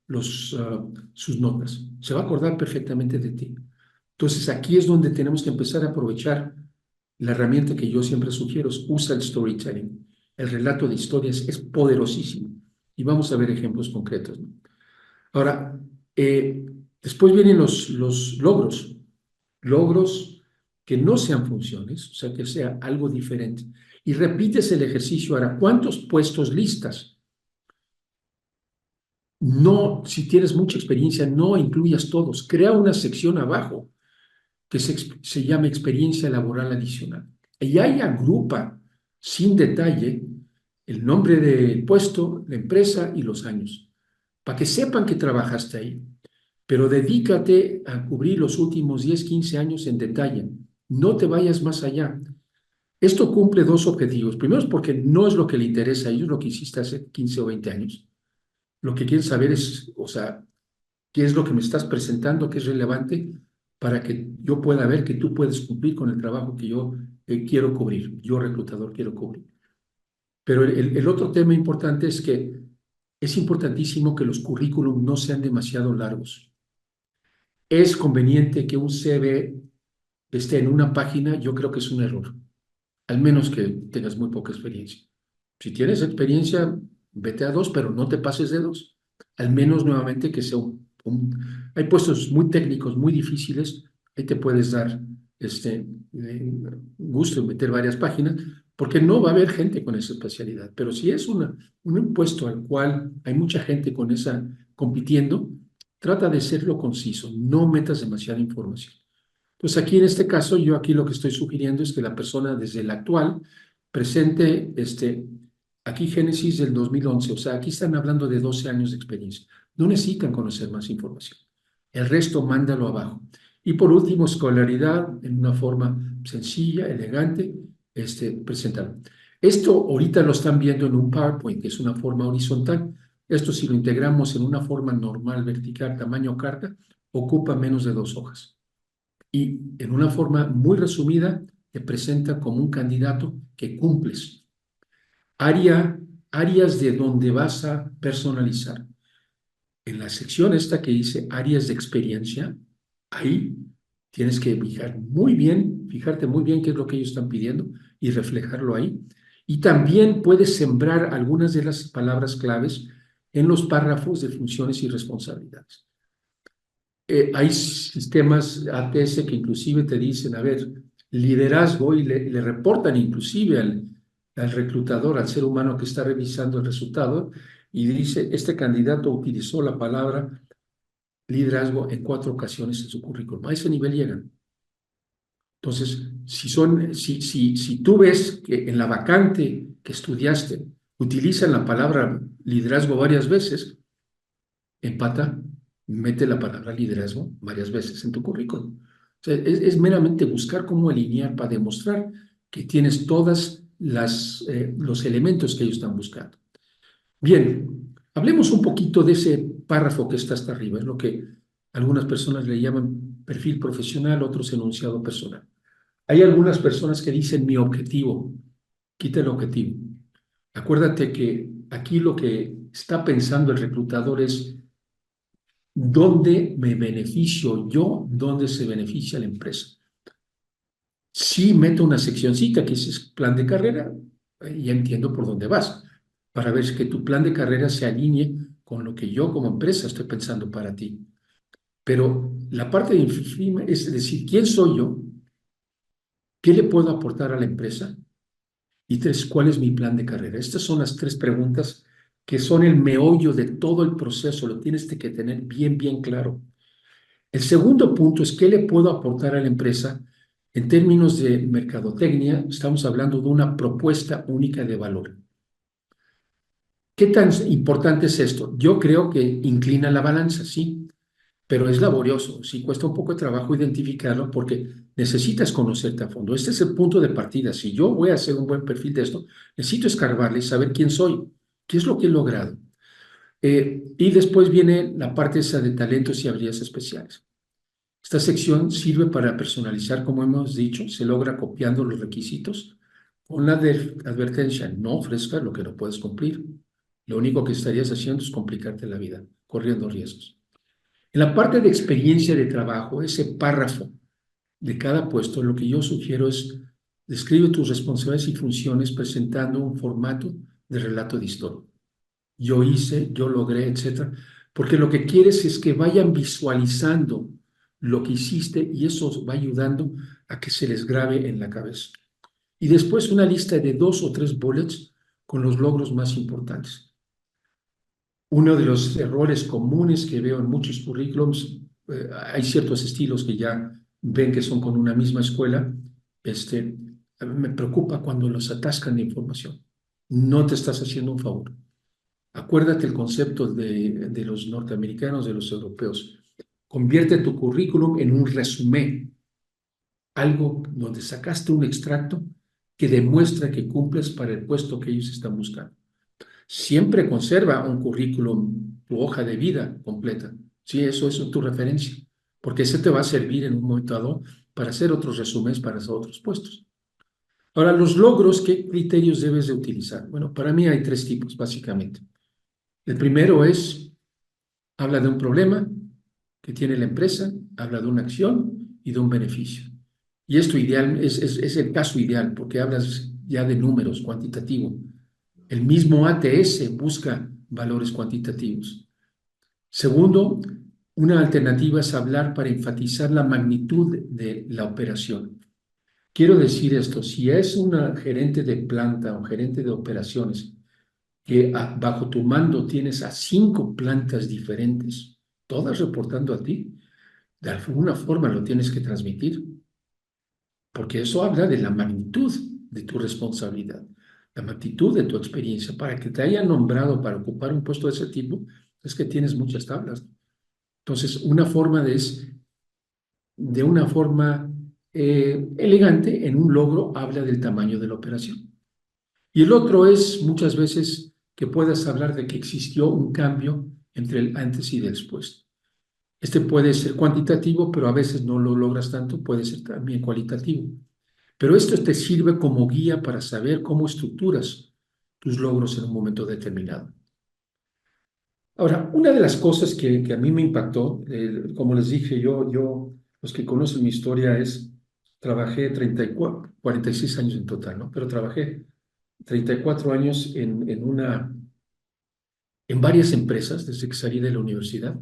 sus notas. Se va a acordar perfectamente de ti. Entonces aquí es donde tenemos que empezar a aprovechar la herramienta que yo siempre sugiero, es usa el storytelling. El relato de historias es poderosísimo. Y vamos a ver ejemplos concretos, ¿no? Ahora, eh, después vienen los logros. Logros que no sean funciones, o sea, que sea algo diferente. Y repites el ejercicio. Ahora, ¿cuántos puestos listas? No, si tienes mucha experiencia, no incluyas todos. Crea una sección abajo que se llama experiencia laboral adicional. Y ahí agrupa sin detalle el nombre del puesto, la empresa y los años, para que sepan que trabajaste ahí. Pero dedícate a cubrir los últimos 10, 15 años en detalle. No te vayas más allá. Esto cumple dos objetivos. Primero es porque no es lo que le interesa a ellos, lo que hiciste hace 15 o 20 años. Lo que quieren saber es, o sea, qué es lo que me estás presentando, qué es relevante para que yo pueda ver que tú puedes cumplir con el trabajo que yo quiero cubrir, yo reclutador quiero cubrir. Pero el otro tema importante es que es importantísimo que los currículum no sean demasiado largos. Es conveniente que un CV esté en una página, yo creo que es un error, al menos que tengas muy poca experiencia. Si tienes experiencia, vete a 2, pero no te pases de 2. Al menos nuevamente que sea hay puestos muy técnicos, muy difíciles, ahí te puedes dar gusto en meter varias páginas, porque no va a haber gente con esa especialidad. Pero si es un puesto al cual hay mucha gente con esa compitiendo, trata de serlo conciso, no metas demasiada información. Pues aquí en este caso, yo aquí lo que estoy sugiriendo es que la persona desde el actual presente, aquí Génesis del 2011, o sea, aquí están hablando de 12 años de experiencia. No necesitan conocer más información. El resto mándalo abajo. Y por último, escolaridad en una forma sencilla, elegante, presentarlo. Esto ahorita lo están viendo en un PowerPoint, que es una forma horizontal. Esto si lo integramos en una forma normal, vertical, tamaño carta, ocupa menos de 2 hojas y en una forma muy resumida te presenta como un candidato que cumples. Áreas de donde vas a personalizar. En la sección esta que dice áreas de experiencia, ahí tienes que fijarte muy bien qué es lo que ellos están pidiendo y reflejarlo ahí. Y también puedes sembrar algunas de las palabras claves en los párrafos de funciones y responsabilidades. Hay sistemas ATS que inclusive te dicen, a ver, liderazgo y le reportan inclusive al reclutador, al ser humano que está revisando el resultado y dice, este candidato utilizó la palabra liderazgo en 4 ocasiones en su currículum. A ese nivel llegan. Entonces, si tú ves que en la vacante que estudiaste utilizan la palabra liderazgo varias veces, empata, mete la palabra liderazgo varias veces en tu currículum. O sea, es meramente buscar cómo alinear para demostrar que tienes todas los elementos que ellos están buscando. Bien, hablemos un poquito de ese párrafo que está hasta arriba, es lo que algunas personas le llaman perfil profesional, otros enunciado personal. Hay algunas personas que dicen mi objetivo, quita el objetivo. Acuérdate que aquí lo que está pensando el reclutador es dónde me beneficio yo, dónde se beneficia la empresa. Si meto una seccioncita que es plan de carrera, ya entiendo por dónde vas, para ver que tu plan de carrera se alinee con lo que yo como empresa estoy pensando para ti. Pero la parte de influir es decir, ¿quién soy yo? ¿Qué le puedo aportar a la empresa? Y 3, ¿cuál es mi plan de carrera? Estas son las 3 preguntas que son el meollo de todo el proceso. Lo tienes que tener bien, bien claro. El segundo punto es qué le puedo aportar a la empresa. En términos de mercadotecnia, estamos hablando de una propuesta única de valor. ¿Qué tan importante es esto? Yo creo que inclina la balanza, sí, pero es laborioso, sí, cuesta un poco de trabajo identificarlo porque necesitas conocerte a fondo. Este es el punto de partida. Si yo voy a hacer un buen perfil de esto, necesito escarbarle y saber quién soy, qué es lo que he logrado. Y después viene la parte esa de talentos y habilidades especiales. Esta sección sirve para personalizar, como hemos dicho, se logra copiando los requisitos con la advertencia, no ofrezca lo que no puedes cumplir. Lo único que estarías haciendo es complicarte la vida, corriendo riesgos. En la parte de experiencia de trabajo, ese párrafo de cada puesto, lo que yo sugiero es describe tus responsabilidades y funciones presentando un formato de relato de historia. Yo hice, yo logré, etcétera, porque lo que quieres es que vayan visualizando lo que hiciste y eso va ayudando a que se les grabe en la cabeza. Y después una lista de 2 o 3 bullets con los logros más importantes. Uno de los errores comunes que veo en muchos currículums, hay ciertos estilos que ya ven que son con una misma escuela, a mí me preocupa cuando los atascan de información. No te estás haciendo un favor. Acuérdate el concepto de los norteamericanos, de los europeos. Convierte tu currículum en un resumen, algo donde sacaste un extracto que demuestra que cumples para el puesto que ellos están buscando. Siempre conserva un currículum, tu hoja de vida completa. Sí, eso es tu referencia, porque ese te va a servir en un momento dado para hacer otros resúmenes para esos otros puestos. Ahora, los logros, ¿qué criterios debes de utilizar? Bueno, para mí hay 3 tipos, básicamente. El primero es, habla de un problema que tiene la empresa, habla de una acción y de un beneficio. Y esto ideal es el caso ideal, porque hablas ya de números cuantitativos. El mismo ATS busca valores cuantitativos. Segundo, una alternativa es hablar para enfatizar la magnitud de la operación. Quiero decir esto, si es una gerente de planta o gerente de operaciones que bajo tu mando tienes a 5 plantas diferentes, todas reportando a ti, de alguna forma lo tienes que transmitir, porque eso habla de la magnitud de tu responsabilidad, la magnitud de tu experiencia. Para que te hayan nombrado para ocupar un puesto de ese tipo, es que tienes muchas tablas. Entonces, una forma es, de una forma elegante, en un logro, habla del tamaño de la operación. Y el otro es muchas veces que puedas hablar de que existió un cambio entre el antes y después. Este puede ser cuantitativo, pero a veces no lo logras tanto, puede ser también cualitativo. Pero esto te sirve como guía para saber cómo estructuras tus logros en un momento determinado. Ahora, una de las cosas que a mí me impactó, como les dije, los que conocen mi historia trabajé 34, 46 años en total, ¿no? Pero trabajé 34 años en varias empresas desde que salí de la universidad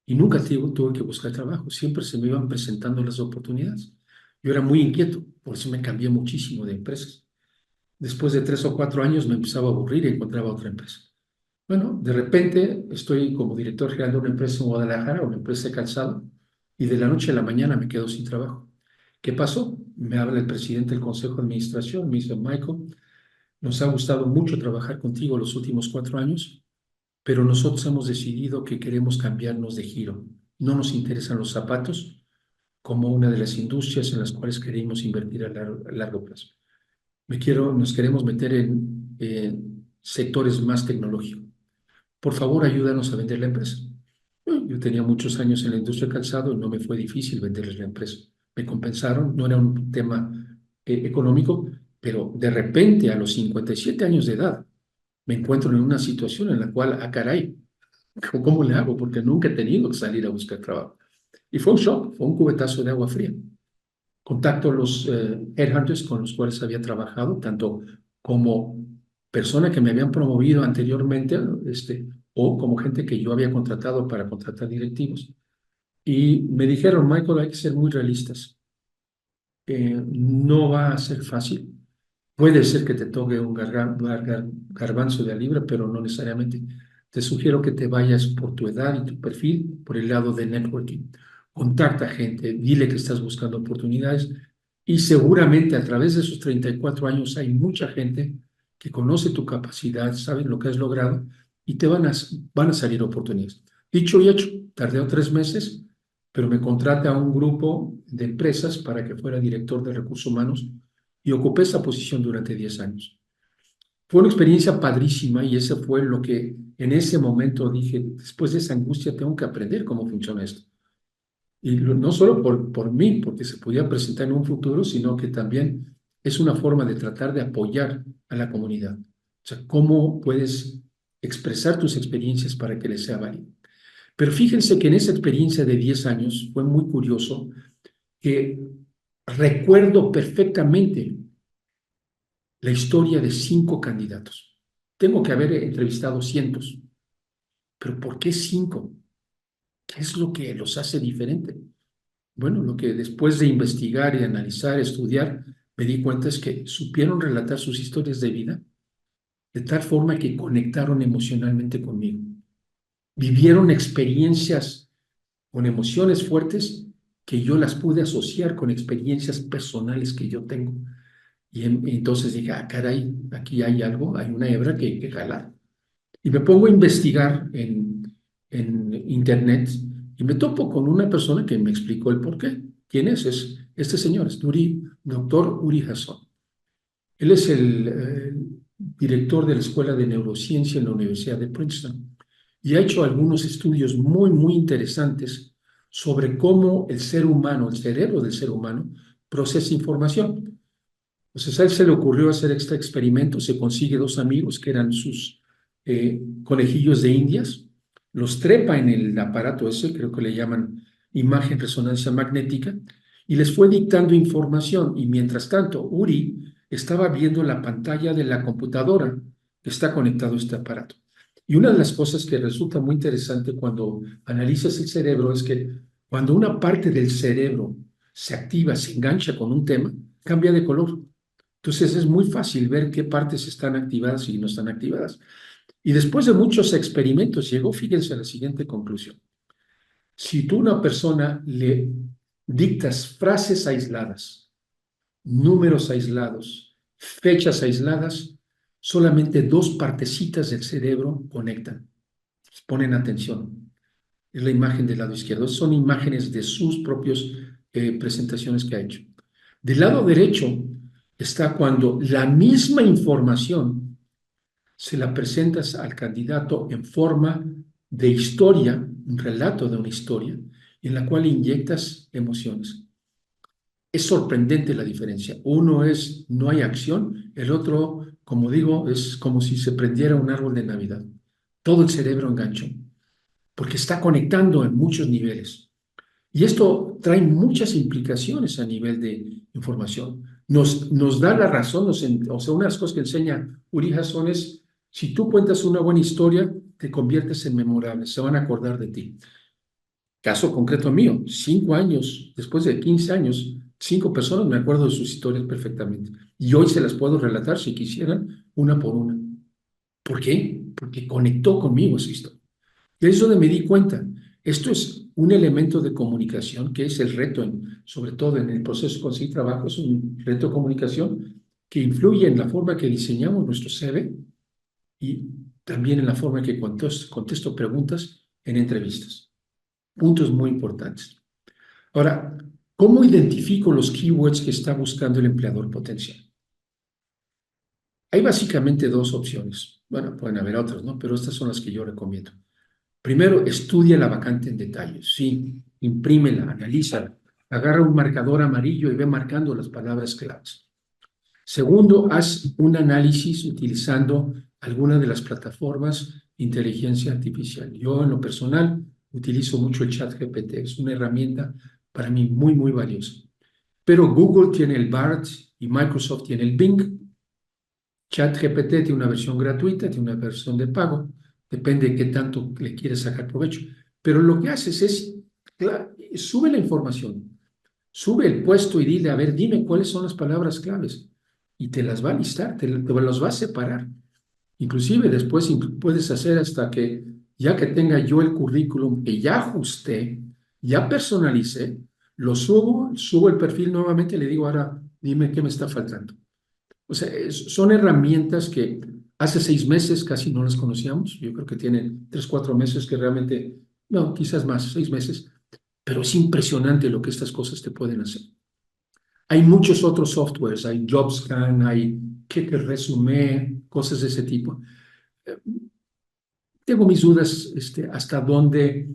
y nunca tuve que buscar trabajo, siempre se me iban presentando las oportunidades. Yo era muy inquieto, por eso me cambié muchísimo de empresas. Después de 3 o 4 años me empezaba a aburrir y encontraba otra empresa. Bueno, de repente estoy como director general de una empresa en Guadalajara, una empresa de calzado, y de la noche a la mañana me quedo sin trabajo. ¿Qué pasó? Me habla el presidente del Consejo de Administración, me dice, Michael, nos ha gustado mucho trabajar contigo los últimos 4 años, pero nosotros hemos decidido que queremos cambiarnos de giro. No nos interesan los zapatos como una de las industrias en las cuales queremos invertir a largo plazo. Nos queremos meter en sectores más tecnológicos. Por favor, ayúdanos a vender la empresa. Yo tenía muchos años en la industria del calzado y no me fue difícil venderles la empresa. Me compensaron, no era un tema económico, pero de repente a los 57 años de edad me encuentro en una situación en la cual, caray, ¿cómo le hago? Porque nunca he tenido que salir a buscar trabajo. Y fue un shock, fue un cubetazo de agua fría. Contacto a los headhunters con los cuales había trabajado, tanto como persona que me habían promovido anteriormente, o como gente que yo había contratado para contratar directivos. Y me dijeron, Michael, hay que ser muy realistas. No va a ser fácil. Puede ser que te toque un garbanzo de a libra, pero no necesariamente. Te sugiero que te vayas por tu edad y tu perfil, por el lado de networking. Contacta gente, dile que estás buscando oportunidades y seguramente a través de esos 34 años hay mucha gente que conoce tu capacidad, saben lo que has logrado y te van a salir oportunidades. Dicho y hecho, tardé 3 meses, pero me contraté a un grupo de empresas para que fuera director de recursos humanos y ocupé esa posición durante 10 años. Fue una experiencia padrísima y eso fue lo que en ese momento dije, después de esa angustia tengo que aprender cómo funciona esto. Y no solo por mí, porque se podía presentar en un futuro, sino que también es una forma de tratar de apoyar a la comunidad. O sea, cómo puedes expresar tus experiencias para que les sea válido. Pero fíjense que en esa experiencia de 10 años fue muy curioso que recuerdo perfectamente la historia de 5 candidatos. Tengo que haber entrevistado cientos, pero ¿por qué 5? ¿Qué es lo que los hace diferente? Bueno, lo que después de investigar y analizar, estudiar, me di cuenta es que supieron relatar sus historias de vida de tal forma que conectaron emocionalmente conmigo. Vivieron experiencias con emociones fuertes que yo las pude asociar con experiencias personales que yo tengo. Y entonces dije, caray, aquí hay algo, hay una hebra que hay que jalar. Y me pongo a investigar en internet y me topo con una persona que me explicó el por qué. ¿Quién es? Es este señor, es doctor Uri Hasson. Él es el director de la Escuela de Neurociencia en la Universidad de Princeton y ha hecho algunos estudios muy, muy interesantes sobre cómo el ser humano, el cerebro del ser humano, procesa información. Entonces a él se le ocurrió hacer este experimento, se consigue 2 amigos que eran sus conejillos de indias, los trepa en el aparato ese, creo que le llaman imagen resonancia magnética, y les fue dictando información. Y mientras tanto, Uri estaba viendo la pantalla de la computadora que está conectado a este aparato. Y una de las cosas que resulta muy interesante cuando analizas el cerebro es que cuando una parte del cerebro se activa, se engancha con un tema, cambia de color. Entonces es muy fácil ver qué partes están activadas y no están activadas. Y después de muchos experimentos llegó, fíjense, a la siguiente conclusión. Si tú a una persona le dictas frases aisladas, números aislados, fechas aisladas, solamente 2 partecitas del cerebro conectan, ponen atención. Es la imagen del lado izquierdo. Son imágenes de sus propias presentaciones que ha hecho. Del lado derecho está cuando la misma información se la presentas al candidato en forma de historia, un relato de una historia, en la cual inyectas emociones. Es sorprendente la diferencia. Uno es no hay acción, el otro, como digo, es como si se prendiera un árbol de Navidad. Todo el cerebro enganchó, porque está conectando en muchos niveles. Y esto trae muchas implicaciones a nivel de información. Nos da la razón, o sea, una de las cosas que enseña Uri Hasson es, si tú cuentas una buena historia, te conviertes en memorable, se van a acordar de ti. Caso concreto mío, 5 años, después de 15 años, 5 personas me acuerdo de sus historias perfectamente. Y hoy se las puedo relatar si quisieran, una por una. ¿Por qué? Porque conectó conmigo esa historia. Y es donde me di cuenta. Esto es un elemento de comunicación que es el reto, sobre todo en el proceso de conseguir trabajo, es un reto de comunicación que influye en la forma que diseñamos nuestro CV y también en la forma en que contesto preguntas en entrevistas. Puntos muy importantes. Ahora, ¿cómo identifico los keywords que está buscando el empleador potencial? Hay básicamente dos opciones. Bueno, pueden haber otras, ¿no? Pero estas son las que yo recomiendo. Primero, estudia la vacante en detalle. Sí, imprímela, analízala. Agarra un marcador amarillo y ve marcando las palabras claves. Segundo, haz un análisis utilizando alguna de las plataformas de inteligencia artificial. Yo, en lo personal, utilizo mucho el ChatGPT. Es una herramienta para mí muy, muy valiosa. Pero Google tiene el BART y Microsoft tiene el Bing. ChatGPT tiene una versión gratuita, tiene una versión de pago, depende de qué tanto le quieres sacar provecho. Pero lo que haces es, claro, sube la información, sube el puesto y dile, a ver, dime cuáles son las palabras claves. Y te las va a listar, te las va a separar. Inclusive después puedes hacer hasta que, ya que tenga yo el currículum que ya ajusté, ya personalicé, lo subo el perfil nuevamente y le digo, ahora dime qué me está faltando. O sea, son herramientas que hace 6 meses casi no las conocíamos. Yo creo que tienen 3, 4 meses que realmente, no, quizás más, 6 meses, pero es impresionante lo que estas cosas te pueden hacer. Hay muchos otros softwares, hay JobScan, hay Checker Resume, cosas de ese tipo. Eh, Tengo mis dudas hasta dónde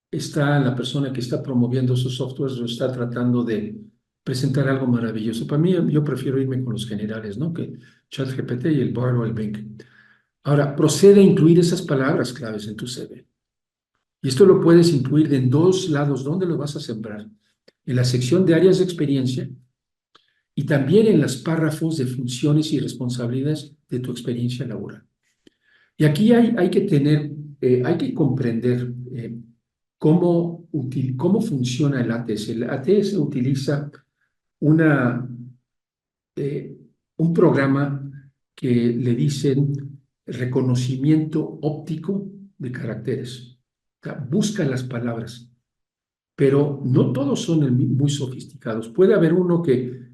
está la persona que está promoviendo esos softwares o está tratando de presentar algo maravilloso. Para mí, yo prefiero irme con los generales, ¿no? Que ChatGPT y el Bard o el Bing. Ahora, procede a incluir esas palabras claves en tu CV. Y esto lo puedes incluir en dos lados. ¿Dónde lo vas a sembrar? En la sección de áreas de experiencia y también en los párrafos de funciones y responsabilidades de tu experiencia laboral. Y aquí hay que comprender cómo funciona el ATS. El ATS utiliza una, eh, un programa que le dicen reconocimiento óptico de caracteres. O sea, busca las palabras, pero no todos son muy sofisticados. Puede haber uno que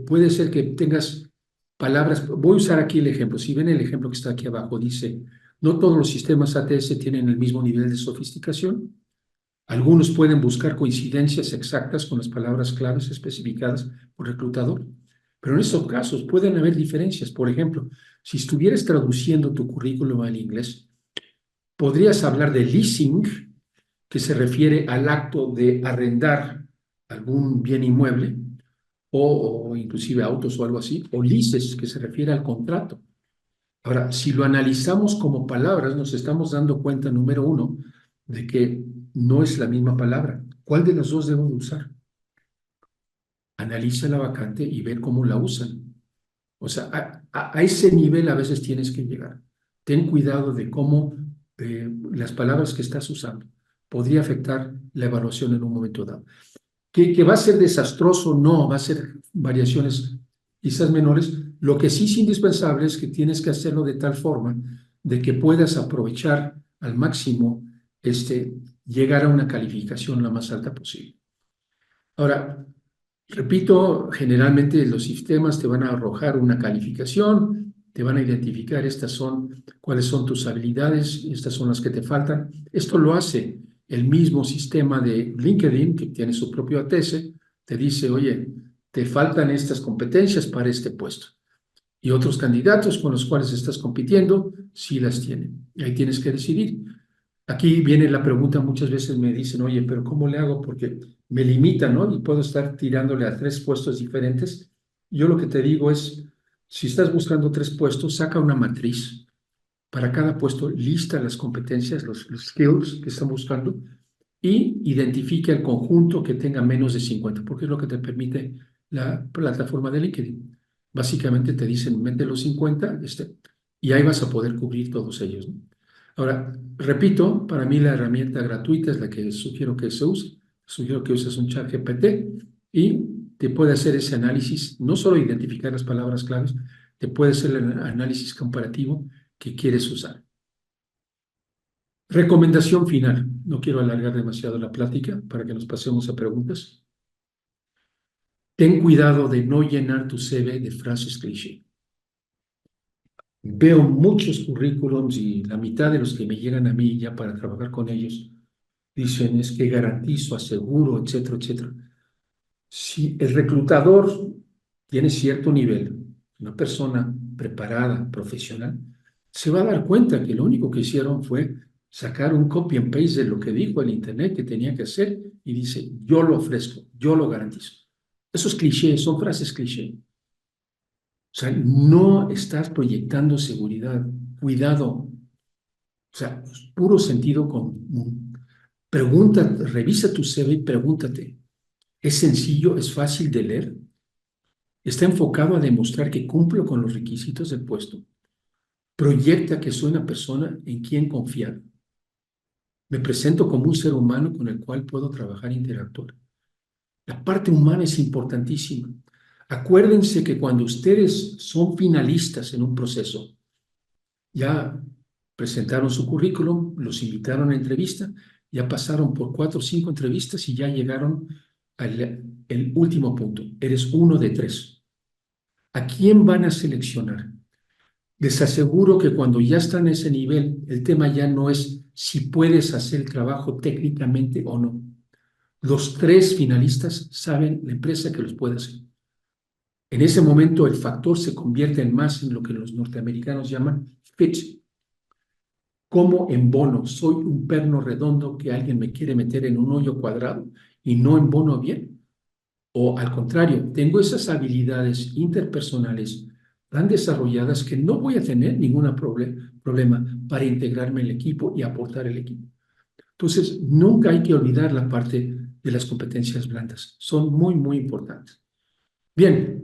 puede ser que tengas palabras. Voy a usar aquí el ejemplo. Si ven el ejemplo que está aquí abajo, dice, no todos los sistemas ATS tienen el mismo nivel de sofisticación. Algunos pueden buscar coincidencias exactas con las palabras claves especificadas por reclutador, pero en estos casos pueden haber diferencias. Por ejemplo, si estuvieras traduciendo tu currículum al inglés, podrías hablar de leasing, que se refiere al acto de arrendar algún bien inmueble, o inclusive autos o algo así, o leases, que se refiere al contrato. Ahora, si lo analizamos como palabras, nos estamos dando cuenta, número uno, de que no es la misma palabra. ¿Cuál de las dos debo de usar? Analiza la vacante y ver cómo la usan. O sea, a ese nivel a veces tienes que llegar. Ten cuidado de cómo las palabras que estás usando podría afectar la evaluación en un momento dado. ¿Que va a ser desastroso? No, va a ser variaciones quizás menores. Lo que sí es indispensable es que tienes que hacerlo de tal forma de que puedas aprovechar al máximo llegar a una calificación la más alta posible. Ahora, repito, generalmente los sistemas te van a arrojar una calificación, te van a identificar cuáles son tus habilidades, estas son las que te faltan. Esto lo hace el mismo sistema de LinkedIn, que tiene su propio ATS, te dice, oye, te faltan estas competencias para este puesto. Y otros candidatos con los cuales estás compitiendo, sí las tienen. Y ahí tienes que decidir. Aquí viene la pregunta, muchas veces me dicen, oye, pero ¿cómo le hago? Porque me limitan, ¿no? Y puedo estar tirándole a 3 puestos diferentes. Yo lo que te digo es, si estás buscando 3 puestos, saca una matriz. Para cada puesto, lista las competencias, los skills que están buscando y identifica el conjunto que tenga menos de 50, porque es lo que te permite la plataforma de LinkedIn. Básicamente te dicen, mete los 50, y ahí vas a poder cubrir todos ellos, ¿no? Ahora, repito, para mí la herramienta gratuita es la que sugiero que se use. Sugiero que uses un chat GPT y te puede hacer ese análisis, no solo identificar las palabras claves, te puede hacer el análisis comparativo que quieres usar. Recomendación final. No quiero alargar demasiado la plática para que nos pasemos a preguntas. Ten cuidado de no llenar tu CV de frases cliché. Veo muchos currículums y la mitad de los que me llegan a mí ya para trabajar con ellos dicen es que garantizo, aseguro, etcétera, etcétera. Si el reclutador tiene cierto nivel, una persona preparada, profesional, se va a dar cuenta que lo único que hicieron fue sacar un copy and paste de lo que dijo el Internet que tenía que hacer y dice, yo lo ofrezco, yo lo garantizo. Esos clichés son frases cliché. O sea, no estás proyectando seguridad, cuidado. O sea, puro sentido común. Pregunta, revisa tu CV y pregúntate, ¿es sencillo, es fácil de leer? ¿Está enfocado a demostrar que cumplo con los requisitos del puesto? ¿Proyecta que soy una persona en quien confiar? ¿Me presento como un ser humano con el cual puedo trabajar e interactuar? La parte humana es importantísima. Acuérdense que cuando ustedes son finalistas en un proceso, ya presentaron su currículum, los invitaron a entrevista, ya pasaron por 4 o 5 entrevistas y ya llegaron al el último punto. Eres uno de 3. ¿A quién van a seleccionar? Les aseguro que cuando ya están en ese nivel, el tema ya no es si puedes hacer el trabajo técnicamente o no. Los 3 finalistas saben la empresa que los puede hacer. En ese momento el factor se convierte en más en lo que los norteamericanos llaman fit. Como en bono, soy un perno redondo que alguien me quiere meter en un hoyo cuadrado y no en bono bien. O al contrario, tengo esas habilidades interpersonales tan desarrolladas que no voy a tener ningún problema para integrarme en el equipo y aportar el equipo. Entonces, nunca hay que olvidar la parte de las competencias blandas. Son muy, muy importantes. Bien,